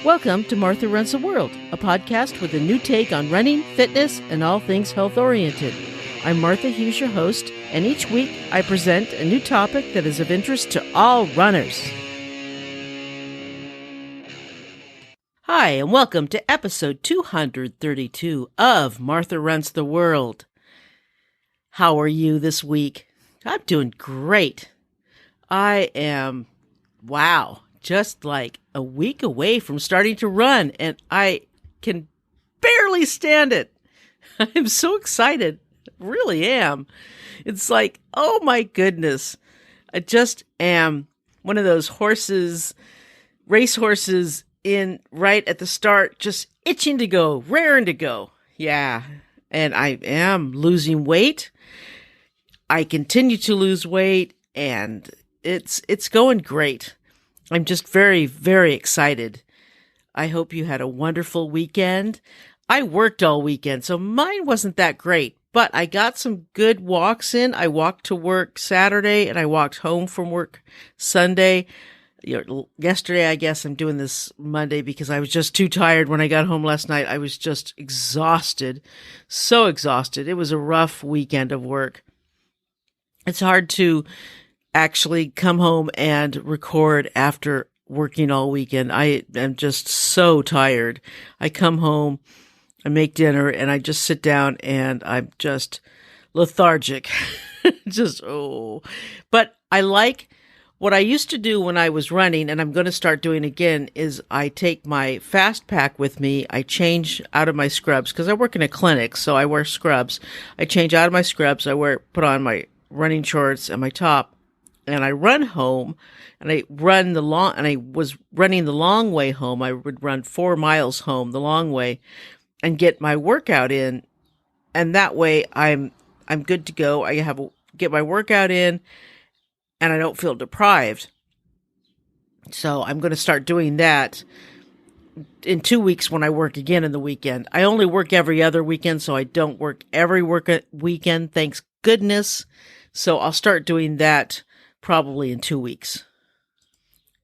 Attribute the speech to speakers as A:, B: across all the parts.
A: Welcome to Martha Runs the World, a podcast with a new take on running, fitness, and all things health-oriented. I'm Martha Hughes, your host, and each week I present a new topic that is of interest to all runners. Hi, and welcome to episode 232 of Martha Runs the World. How are you this week? I'm doing great. I am, just like a week away from starting to run, and I can barely stand it. I'm so excited. I really am. It's like, oh my goodness. I just am one of those race horses in right at the start, just itching to go, raring to go. Yeah. And I am losing weight. I continue to lose weight, and it's going great. I'm just very, very excited. I hope you had a wonderful weekend. I worked all weekend, so mine wasn't that great, but I got some good walks in. I walked to work Saturday, and I walked home from work Sunday. Yesterday, I guess I'm doing this Monday because I was just too tired when I got home last night. I was just exhausted, so exhausted. It was a rough weekend of work. It's hard to actually come home and record after working all weekend. I am just so tired. I come home, I make dinner, and I just sit down and I'm just lethargic. But I like what I used to do when I was running, and I'm going to start doing again, is I take my fast pack with me. I change out of my scrubs because I work in a clinic, so I wear scrubs. I change out of my scrubs. Put on my running shorts and my top, and I run home, and I was running the long way home. I would run 4 miles home the long way and get my workout in. And that way I'm good to go. Get my workout in, and I don't feel deprived. So I'm going to start doing that in 2 weeks when I work again in the weekend. I only work every other weekend, so I don't work every weekend. Thanks goodness. So I'll start doing that probably in 2 weeks.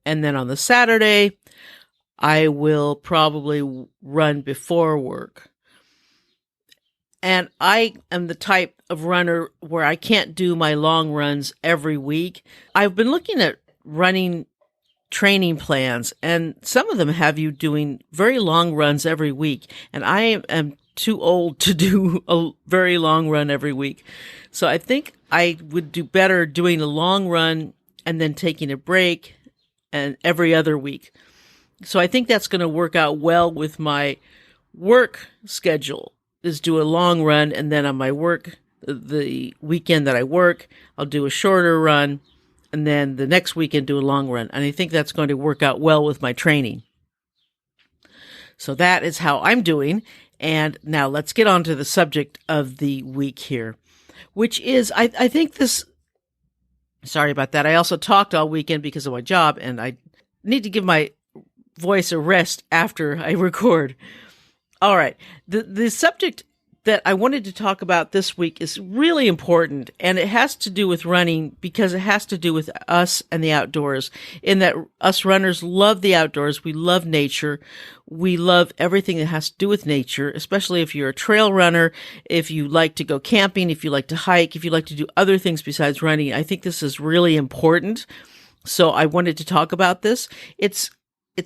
A: And then on the Saturday, I will probably run before work. And I am the type of runner where I can't do my long runs every week. I've been looking at running training plans, and some of them have you doing very long runs every week. And I am too old to do a very long run every week. So I think I would do better doing a long run and then taking a break and every other week. So I think that's going to work out well with my work schedule, is do a long run, and then on my work, the weekend that I work, I'll do a shorter run, and then the next weekend do a long run. And I think that's going to work out well with my training. So that is how I'm doing. And now let's get on to the subject of the week here, which is, I think this, sorry about that. I also talked all weekend because of my job, and I need to give my voice a rest after I record. All right. The subject that I wanted to talk about this week is really important, and it has to do with running because it has to do with us and the outdoors, in that us runners love the outdoors. We love nature. We love everything that has to do with nature, especially if you're a trail runner, if you like to go camping, if you like to hike, if you like to do other things besides running. I think this is really important. So I wanted to talk about this. It's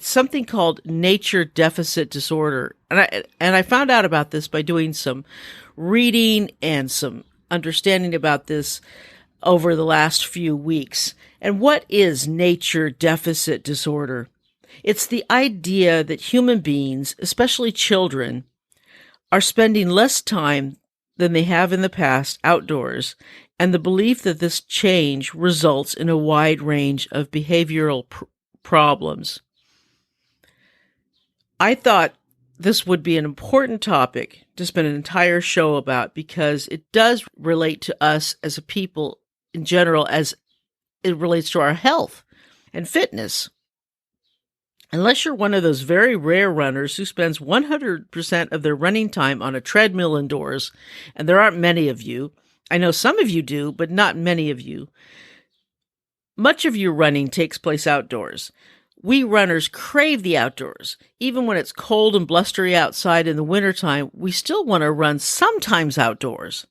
A: something called nature deficit disorder. And I found out about this by doing some reading and some understanding about this over the last few weeks. And what is nature deficit disorder? It's the idea that human beings, especially children, are spending less time than they have in the past outdoors, and the belief that this change results in a wide range of behavioral problems. I thought this would be an important topic to spend an entire show about because it does relate to us as a people in general, as it relates to our health and fitness. Unless you're one of those very rare runners who spends 100% of their running time on a treadmill indoors, and there aren't many of you, I know some of you do, but not many of you, much of your running takes place outdoors. We runners crave the outdoors. Even when it's cold and blustery outside in the wintertime, we still want to run sometimes outdoors.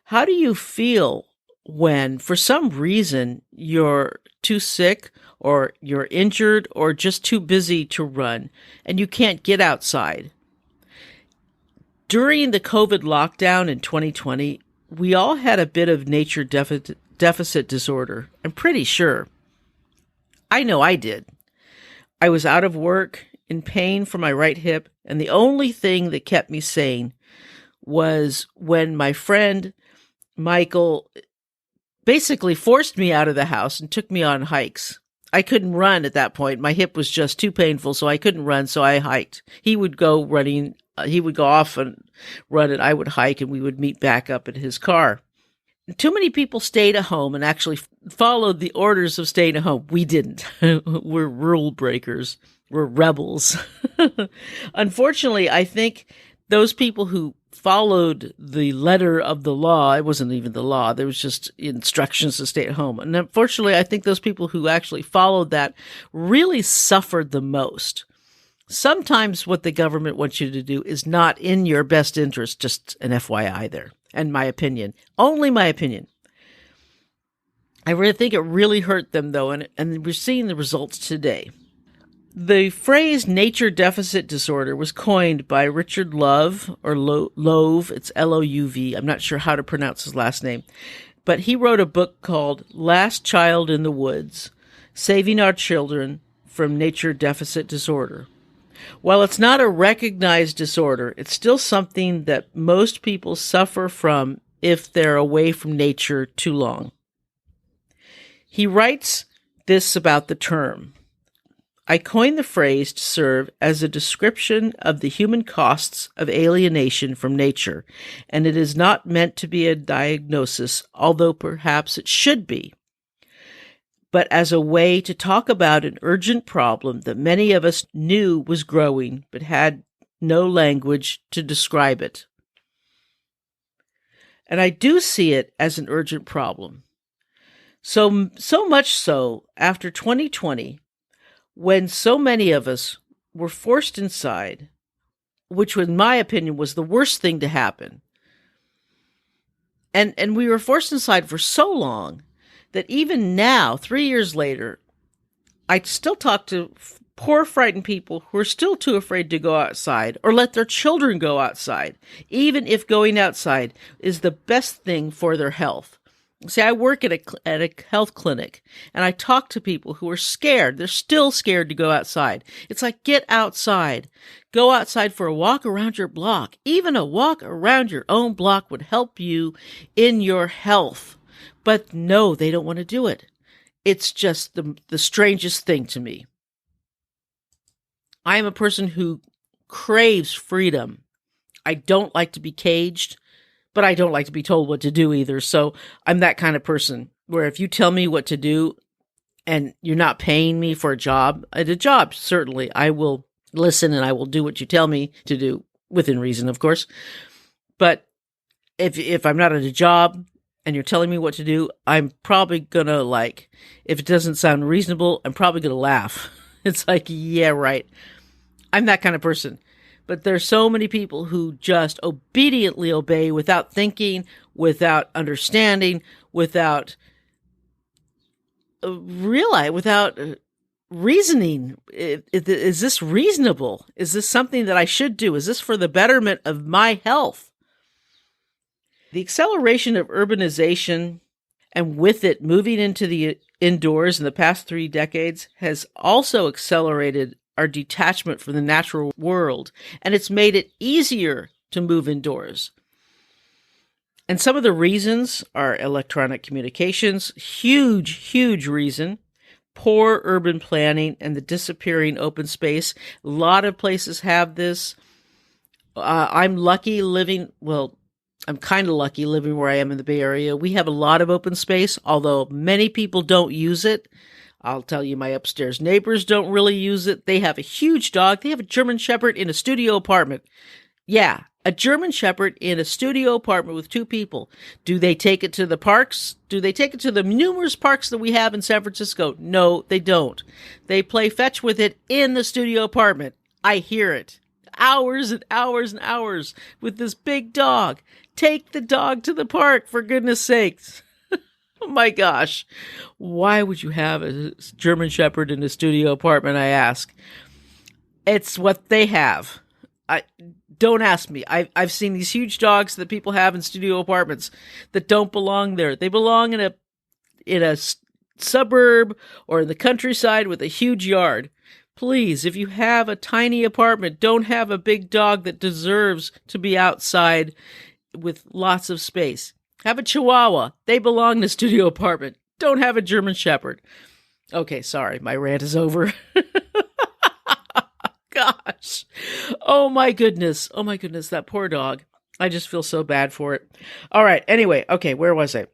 A: How do you feel when, for some reason, you're too sick or you're injured or just too busy to run and you can't get outside? During the COVID lockdown in 2020, we all had a bit of nature deficit disorder. I'm pretty sure. I know I did. I was out of work, in pain from my right hip, and the only thing that kept me sane was when my friend Michael basically forced me out of the house and took me on hikes. I couldn't run at that point. My hip was just too painful, so I couldn't run, so I hiked. He would go running. He would go off and run, and I would hike, and we would meet back up at his car. Too many people stayed at home and actually followed the orders of staying at home. We didn't. We're rule breakers. We're rebels. Unfortunately, I think those people who followed the letter of the law, it wasn't even the law, there was just instructions to stay at home. And unfortunately, I think those people who actually followed that really suffered the most. Sometimes what the government wants you to do is not in your best interest, just an FYI there. And my opinion, only my opinion. I really think it really hurt them, though, and we're seeing the results today. The phrase nature deficit disorder was coined by Richard Love, or Love, it's L-O-U-V. I'm not sure how to pronounce his last name. But he wrote a book called Last Child in the Woods, Saving Our Children from Nature Deficit Disorder. While it's not a recognized disorder, it's still something that most people suffer from if they're away from nature too long. He writes this about the term. I coined the phrase to serve as a description of the human costs of alienation from nature, and it is not meant to be a diagnosis, although perhaps it should be, but as a way to talk about an urgent problem that many of us knew was growing, but had no language to describe it. And I do see it as an urgent problem. So much so, after 2020, when so many of us were forced inside, which in my opinion was the worst thing to happen, and we were forced inside for so long, that even now, 3 years later, I still talk to poor, frightened people who are still too afraid to go outside or let their children go outside, even if going outside is the best thing for their health. See, I work at a health clinic, and I talk to people who are scared. They're still scared to go outside. It's like, get outside. Go outside for a walk around your block. Even a walk around your own block would help you in your health. But no, they don't want to do it. It's just the strangest thing to me. I am a person who craves freedom. I don't like to be caged, but I don't like to be told what to do either. So I'm that kind of person where if you tell me what to do and you're not paying me for a job, certainly I will listen and I will do what you tell me to do, within reason, of course. But if I'm not at a job and you're telling me what to do, I'm probably gonna, if it doesn't sound reasonable, I'm probably gonna laugh. It's like, yeah, right. I'm that kind of person. But there's so many people who just obediently obey without thinking, without understanding, without reasoning. Is this reasonable? Is this something that I should do? Is this for the betterment of my health? The acceleration of urbanization and with it moving into the indoors in the past 3 decades has also accelerated our detachment from the natural world, and it's made it easier to move indoors. And some of the reasons are electronic communications, huge reason, poor urban planning, and the disappearing open space. A lot of places have this. I'm kind of lucky living where I am in the Bay Area. We have a lot of open space, although many people don't use it. I'll tell you, my upstairs neighbors don't really use it. They have a huge dog. They have a German Shepherd in a studio apartment. Yeah, A German Shepherd in a studio apartment with two people. Do they take it to the parks? Do they take it to the numerous parks that we have in San Francisco? No, they don't. They play fetch with it in the studio apartment. I hear it. Hours and hours and hours with this big dog. Take the dog to the park, for goodness sakes. Oh my gosh. Why would you have a German Shepherd in a studio apartment, I ask? It's what they have. Don't ask me. I've seen these huge dogs that people have in studio apartments that don't belong there. They belong in a suburb or in the countryside with a huge yard. Please, if you have a tiny apartment, don't have a big dog that deserves to be outside with lots of space. Have a Chihuahua. They belong in a studio apartment. Don't have a German Shepherd. Okay, sorry. My rant is over. Gosh. Oh my goodness. Oh my goodness. That poor dog. I just feel so bad for it. All right. Anyway. Okay. Where was I?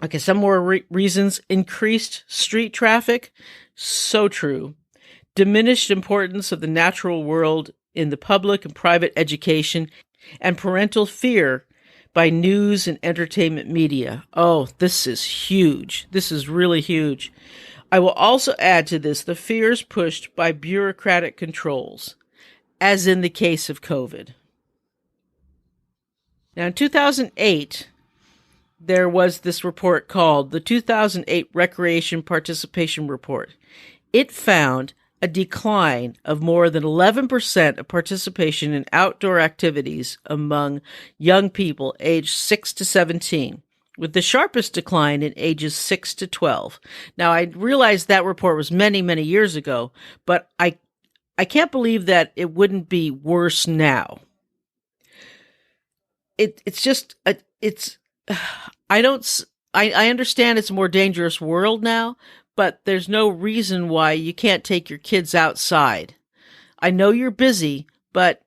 A: Okay. Some more reasons. Increased street traffic. So true. Diminished importance of the natural world in the public and private education, and parental fear by news and entertainment media. Oh, this is huge. This is really huge. I will also add to this the fears pushed by bureaucratic controls, as in the case of COVID. Now, in 2008, there was this report called the 2008 Recreation Participation Report. It found a decline of more than 11% of participation in outdoor activities among young people aged 6 to 17. With the sharpest decline in ages 6 to 12. Now, I realize that report was many, many years ago, but I can't believe that it wouldn't be worse now. I understand it's a more dangerous world now, but there's no reason why you can't take your kids outside. I know you're busy, but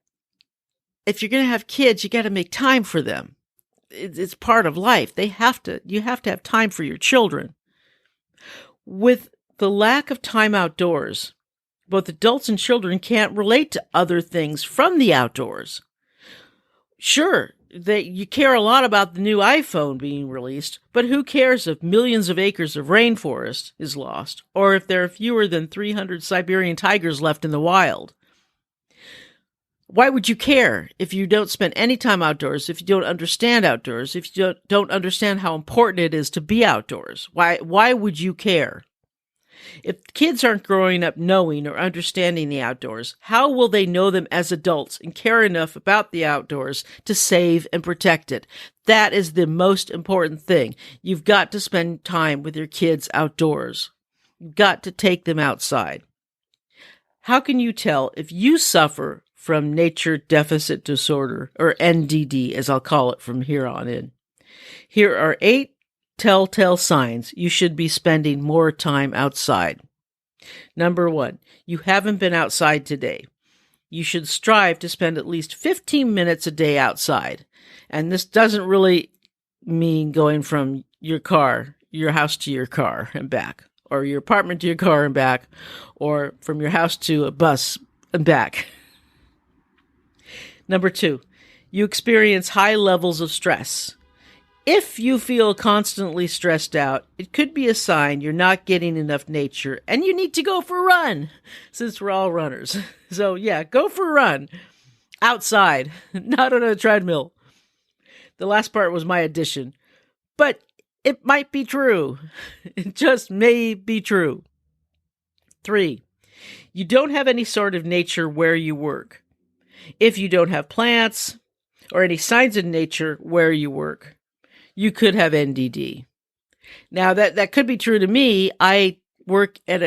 A: if you're going to have kids, you got to make time for them. It's part of life. You have to have time for your children. With the lack of time outdoors, both adults and children can't relate to other things from the outdoors. Sure, you care a lot about the new iPhone being released, but who cares if millions of acres of rainforest is lost, or if there are fewer than 300 Siberian tigers left in the wild? Why would you care if you don't spend any time outdoors, if you don't understand outdoors, if you don't understand how important it is to be outdoors? Why would you care? If kids aren't growing up knowing or understanding the outdoors, how will they know them as adults and care enough about the outdoors to save and protect it? That is the most important thing. You've got to spend time with your kids outdoors. You've got to take them outside. How can you tell if you suffer from nature deficit disorder, or NDD, as I'll call it from here on in? Here are 8 telltale signs you should be spending more time outside. Number 1, you haven't been outside today. You should strive to spend at least 15 minutes a day outside. And this doesn't really mean going from your house to your car and back, or your apartment to your car and back, or from your house to a bus and back. Number 2, you experience high levels of stress. If you feel constantly stressed out, it could be a sign you're not getting enough nature and you need to go for a run, since we're all runners. So yeah, go for a run. Outside, not on a treadmill. The last part was my addition, but it might be true. It just may be true. 3, you don't have any sort of nature where you work. If you don't have plants or any signs of nature where you work, you could have NDD. Now that could be true to me. I work at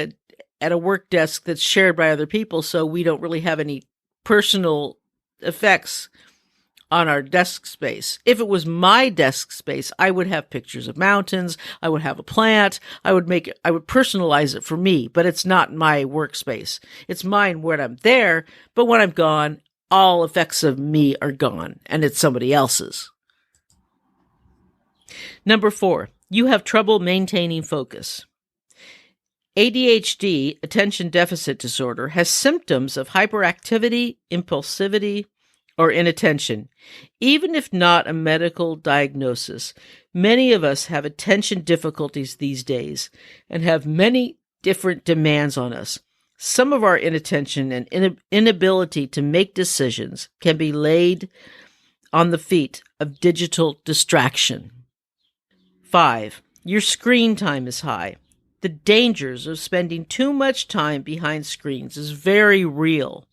A: a work desk that's shared by other people, so we don't really have any personal effects on our desk space. If it was my desk space, I would have pictures of mountains, I would have a plant, I would personalize it for me, but it's not my workspace. It's mine when I'm there, but when I'm gone, all effects of me are gone, and it's somebody else's. Number 4, you have trouble maintaining focus. ADHD, attention deficit disorder, has symptoms of hyperactivity, impulsivity, or inattention. Even if not a medical diagnosis, many of us have attention difficulties these days and have many different demands on us. Some of our inattention and inability to make decisions can be laid on the feet of digital distraction. 5. Your screen time is high. The dangers of spending too much time behind screens is very real.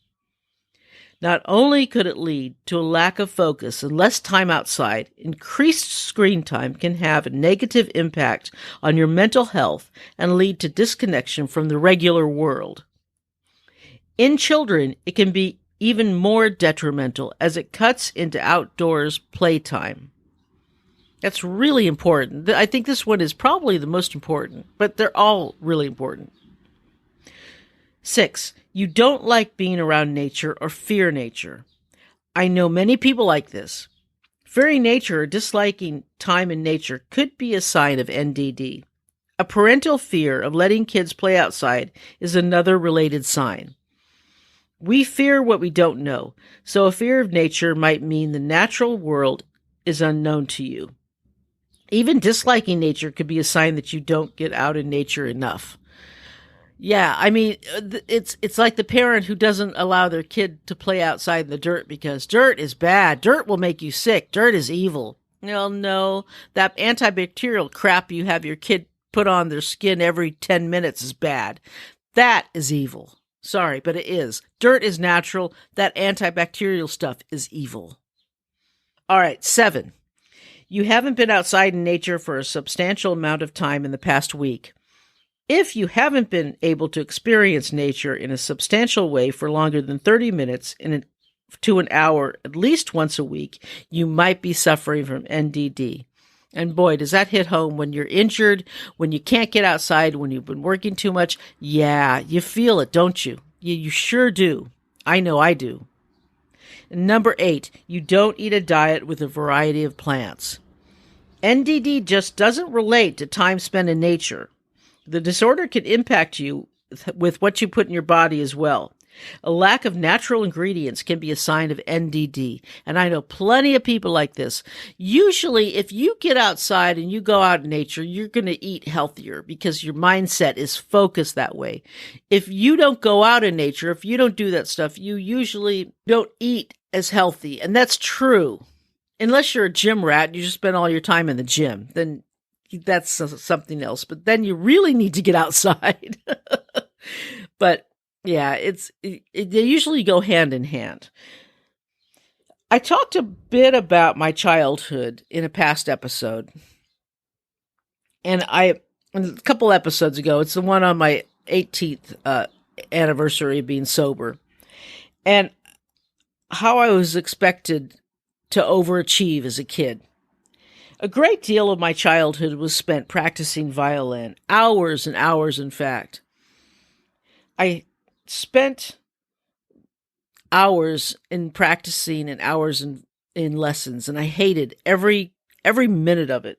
A: Not only could it lead to a lack of focus and less time outside, increased screen time can have a negative impact on your mental health and lead to disconnection from the regular world. In children, it can be even more detrimental as it cuts into outdoors playtime. That's really important. I think this one is probably the most important, but they're all really important. 6. You don't like being around nature or fear nature. I know many people like this. Fearing nature or disliking time in nature could be a sign of NDD. A parental fear of letting kids play outside is another related sign. We fear what we don't know, so a fear of nature might mean the natural world is unknown to you. Even disliking nature could be a sign that you don't get out in nature enough. Yeah, I mean, it's like the parent who doesn't allow their kid to play outside in the dirt because dirt is bad. Dirt will make you sick. Dirt is evil. Well, no, that antibacterial crap you have your kid put on their skin every 10 minutes is bad. That is evil. Sorry, but it is. Dirt is natural. That antibacterial stuff is evil. All right, 7. You haven't been outside in nature for a substantial amount of time in the past week. If you haven't been able to experience nature in a substantial way for longer than 30 minutes to an hour at least once a week, you might be suffering from NDD. And boy, does that hit home when you're injured, when you can't get outside, when you've been working too much. Yeah, you feel it, don't you? You sure do. I know I do. And number 8, you don't eat a diet with a variety of plants. NDD just doesn't relate to time spent in nature. The disorder can impact you with what you put in your body as well. A lack of natural ingredients can be a sign of NDD, and I know plenty of people like this. Usually, if you get outside and you go out in nature, you're going to eat healthier because your mindset is focused that way. If you don't go out in nature, if you don't do that stuff, you usually don't eat as healthy, and that's true. Unless you're a gym rat and you just spend all your time in the gym, then that's something else. But then you really need to get outside. But yeah, they usually go hand in hand. I talked a bit about my childhood in a past episode. And a couple episodes ago, it's the one on my 18th anniversary of being sober. And how I was expected to overachieve as a kid. A great deal of my childhood was spent practicing violin, hours and hours, in fact. I spent hours in practicing and hours in lessons, and I hated every minute of it.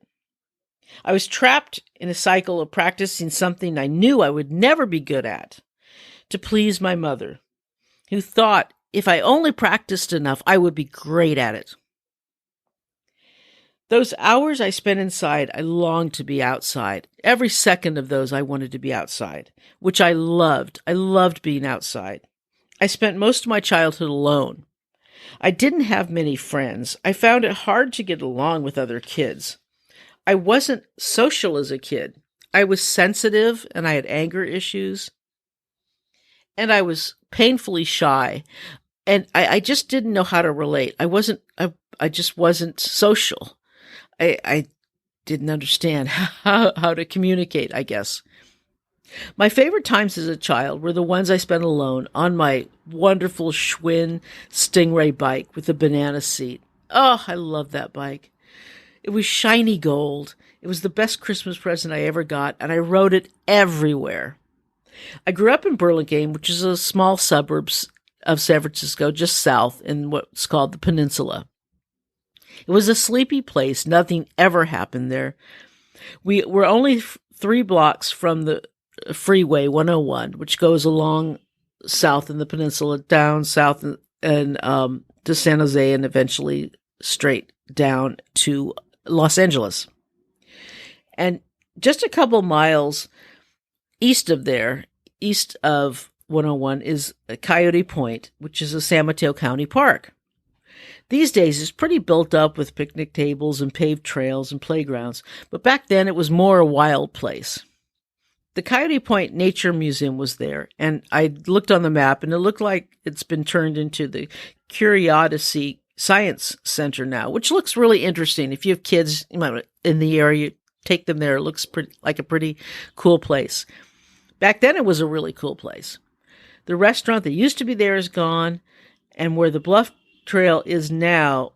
A: I was trapped in a cycle of practicing something I knew I would never be good at, to please my mother, who thought if I only practiced enough, I would be great at it. Those hours I spent inside, I longed to be outside. Every second of those I wanted to be outside, which I loved. I loved being outside. I spent most of my childhood alone. I didn't have many friends. I found it hard to get along with other kids. I wasn't social as a kid. I was sensitive and I had anger issues. And I was painfully shy. And I just didn't know how to relate. I just wasn't social. I didn't understand how to communicate, I guess. My favorite times as a child were the ones I spent alone on my wonderful Schwinn Stingray bike with the banana seat. Oh, I love that bike. It was shiny gold. It was the best Christmas present I ever got, and I rode it everywhere. I grew up in Burlingame, which is a small suburb of San Francisco, just south in what's called the Peninsula. It was a sleepy place. Nothing ever happened there. We were only 3 blocks from the Freeway 101, which goes along south in the peninsula, down south and to San Jose and eventually straight down to Los Angeles. And just a couple miles east of there, east of 101, is Coyote Point, which is a San Mateo County park. These days, it's pretty built up with picnic tables and paved trails and playgrounds, but back then it was more a wild place. The Coyote Point Nature Museum was there, and I looked on the map, and it looked like it's been turned into the Curiosity Science Center now, which looks really interesting. If you have kids in the area, take them there. It looks like a pretty cool place. Back then, it was a really cool place. The restaurant that used to be there is gone, and where the Bluff Trail is now,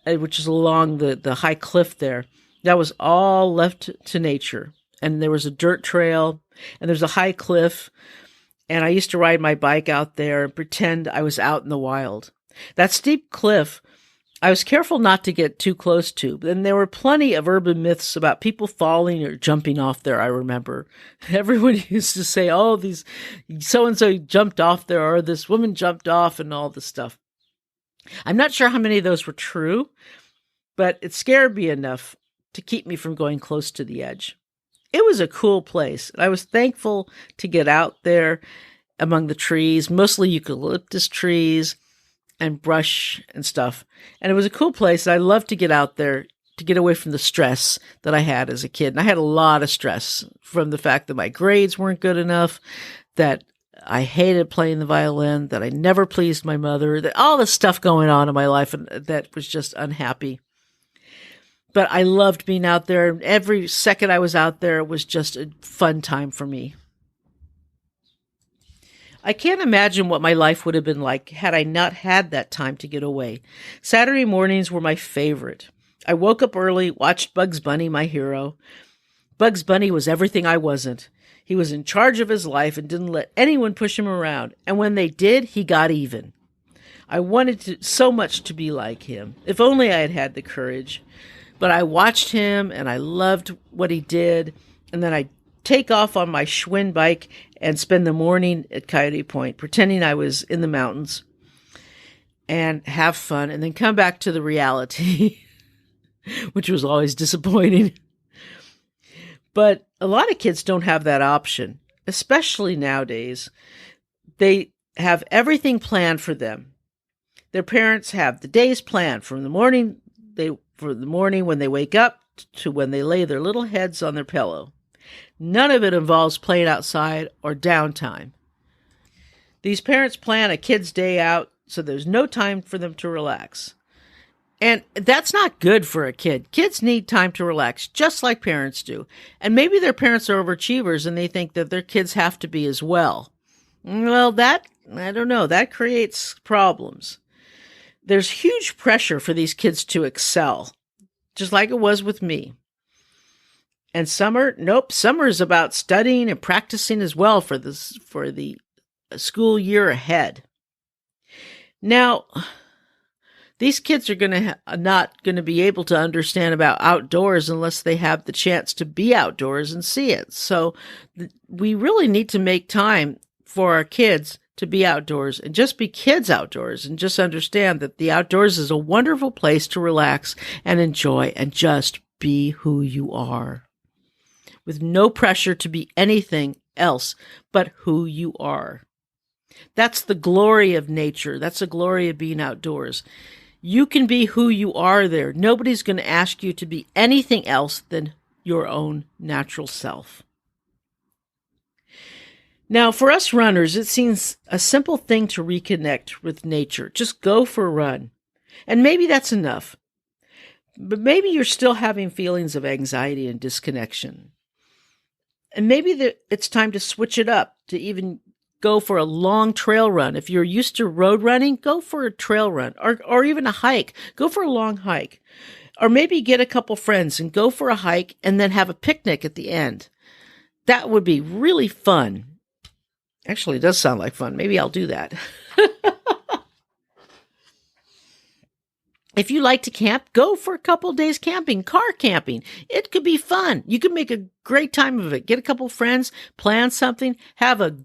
A: which is along the high cliff there, that was all left to nature. And there was a dirt trail, and there's a high cliff, and I used to ride my bike out there and pretend I was out in the wild. That steep cliff, I was careful not to get too close to, and there were plenty of urban myths about people falling or jumping off there, I remember. Everyone used to say, oh, these so-and-so jumped off there, or this woman jumped off, and all this stuff. I'm not sure how many of those were true, but it scared me enough to keep me from going close to the edge. It was a cool place. I was thankful to get out there among the trees, mostly eucalyptus trees and brush and stuff. And it was a cool place. I loved to get out there to get away from the stress that I had as a kid. And I had a lot of stress from the fact that my grades weren't good enough, that I hated playing the violin, that I never pleased my mother, that all this stuff going on in my life and that was just unhappy. But I loved being out there. Every second I was out there was just a fun time for me. I can't imagine what my life would have been like had I not had that time to get away. Saturday mornings were my favorite. I woke up early, watched Bugs Bunny, my hero. Bugs Bunny was everything I wasn't. He was in charge of his life and didn't let anyone push him around. And when they did, he got even. I wanted so much to be like him. If only I had had the courage. But I watched him, and I loved what he did. And then I'd take off on my Schwinn bike and spend the morning at Coyote Point, pretending I was in the mountains, and have fun, and then come back to the reality, which was always disappointing. But a lot of kids don't have that option, especially nowadays. They have everything planned for them. Their parents have the days planned from the morning when they wake up to when they lay their little heads on their pillow. None of it involves playing outside or downtime. These parents plan a kid's day out so there's no time for them to relax. And that's not good for a kid. Kids need time to relax, just like parents do. And maybe their parents are overachievers and they think that their kids have to be as well. Well, I don't know, that creates problems. There's huge pressure for these kids to excel, just like it was with me. And summer is about studying and practicing as well for the school year ahead. Now, these kids are not going to be able to understand about outdoors unless they have the chance to be outdoors and see it. So we really need to make time for our kids to be outdoors and just be kids outdoors and just understand that the outdoors is a wonderful place to relax and enjoy and just be who you are, with no pressure to be anything else but who you are. That's the glory of nature. That's the glory of being outdoors. You can be who you are there. Nobody's going to ask you to be anything else than your own natural self. Now, for us runners, it seems a simple thing to reconnect with nature. Just go for a run. And maybe that's enough. But maybe you're still having feelings of anxiety and disconnection. And maybe it's time to switch it up, to even go for a long trail run. If you're used to road running, go for a trail run, or even a hike. Go for a long hike. Or maybe get a couple friends and go for a hike and then have a picnic at the end. That would be really fun. Actually, it does sound like fun. Maybe I'll do that. If you like to camp, go for a couple days camping, car camping. It could be fun. You could make a great time of it. Get a couple friends, plan something, have a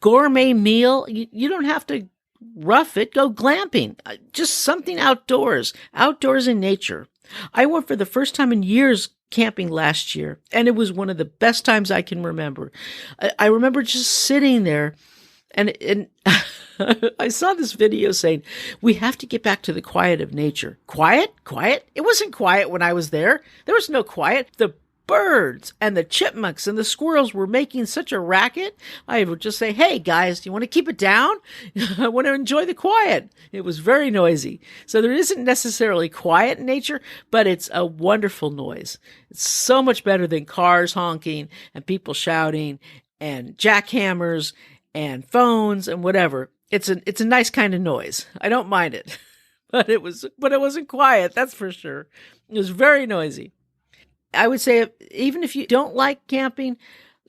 A: gourmet meal. You don't have to rough it, go glamping. Just something outdoors in nature. I went for the first time in years camping last year, and it was one of the best times I can remember. I remember just sitting there, and I saw this video saying, we have to get back to the quiet of nature. Quiet? Quiet? It wasn't quiet when I was there. There was no quiet. The birds and the chipmunks and the squirrels were making such a racket. I would just say, hey guys, do you want to keep it down? I want to enjoy the quiet. It was very noisy. So there isn't necessarily quiet in nature, but it's a wonderful noise. It's so much better than cars honking and people shouting and jackhammers and phones and whatever. It's a nice kind of noise. I don't mind it, but it wasn't quiet. That's for sure. It was very noisy. I would say even if you don't like camping,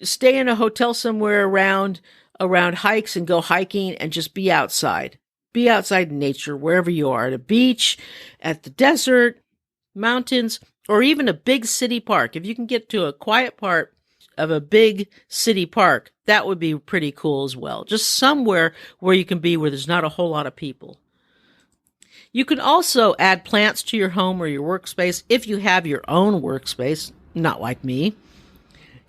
A: stay in a hotel somewhere around hikes and go hiking and just be outside. Be outside in nature wherever you are, at a beach, at the desert, mountains, or even a big city park. If you can get to a quiet part of a big city park, that would be pretty cool as well. Just somewhere where you can be where there's not a whole lot of people. You can also add plants to your home or your workspace if you have your own workspace, not like me.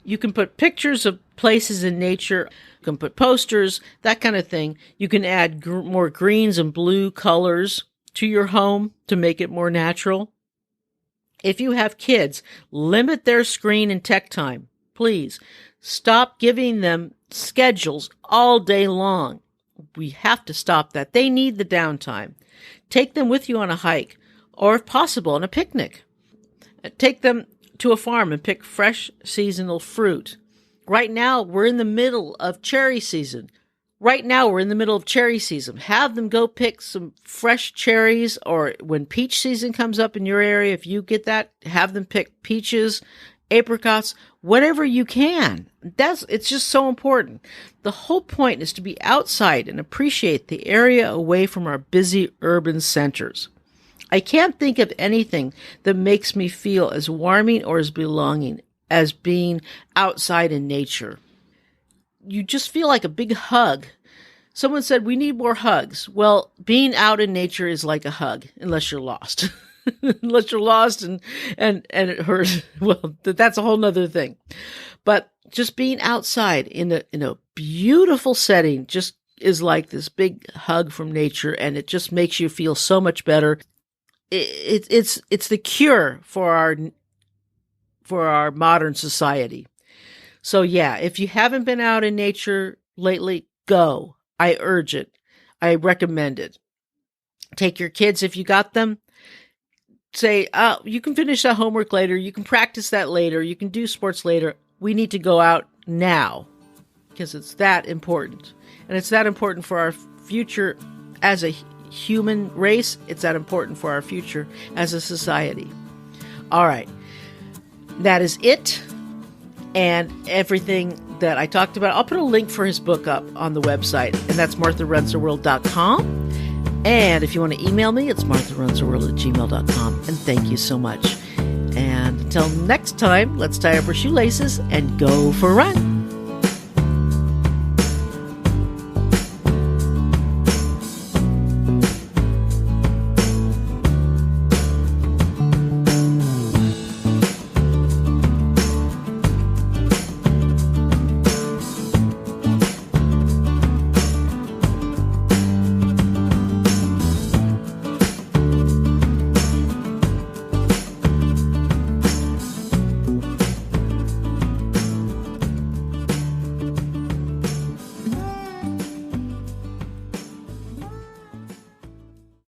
A: You can put pictures of places in nature. You can put posters, that kind of thing. You can add more greens and blue colors to your home to make it more natural. If you have kids, limit their screen and tech time. Please stop giving them schedules all day long. We have to stop that. They need the downtime. Take them with you on a hike, or if possible, on a picnic. Take them to a farm and pick fresh seasonal fruit. Right now, we're in the middle of cherry season. Have them go pick some fresh cherries, or when peach season comes up in your area, if you get that, have them pick peaches, apricots, whatever you can. It's just so important. The whole point is to be outside and appreciate the area away from our busy urban centers. I can't think of anything that makes me feel as warming or as belonging as being outside in nature. You just feel like a big hug. Someone said, we need more hugs. Well, being out in nature is like a hug, unless you're lost. Unless you're lost and it hurts. Well, that's a whole nother thing. But just being outside in a beautiful setting just is like this big hug from nature, and it just makes you feel so much better. It's the cure for our modern society. So yeah, if you haven't been out in nature lately, go. I urge it. I recommend it. Take your kids if you got them. Say, you can finish that homework later. You can practice that later. You can do sports later. We need to go out now because it's that important. And it's that important for our future as a human race. It's that important for our future as a society. All right. That is it. And everything that I talked about, I'll put a link for his book up on the website, and that's martharunstheworld.com. And if you want to email me, it's martharunstheworld@gmail.com. And thank you so much. And until next time, let's tie up our shoelaces and go for a run.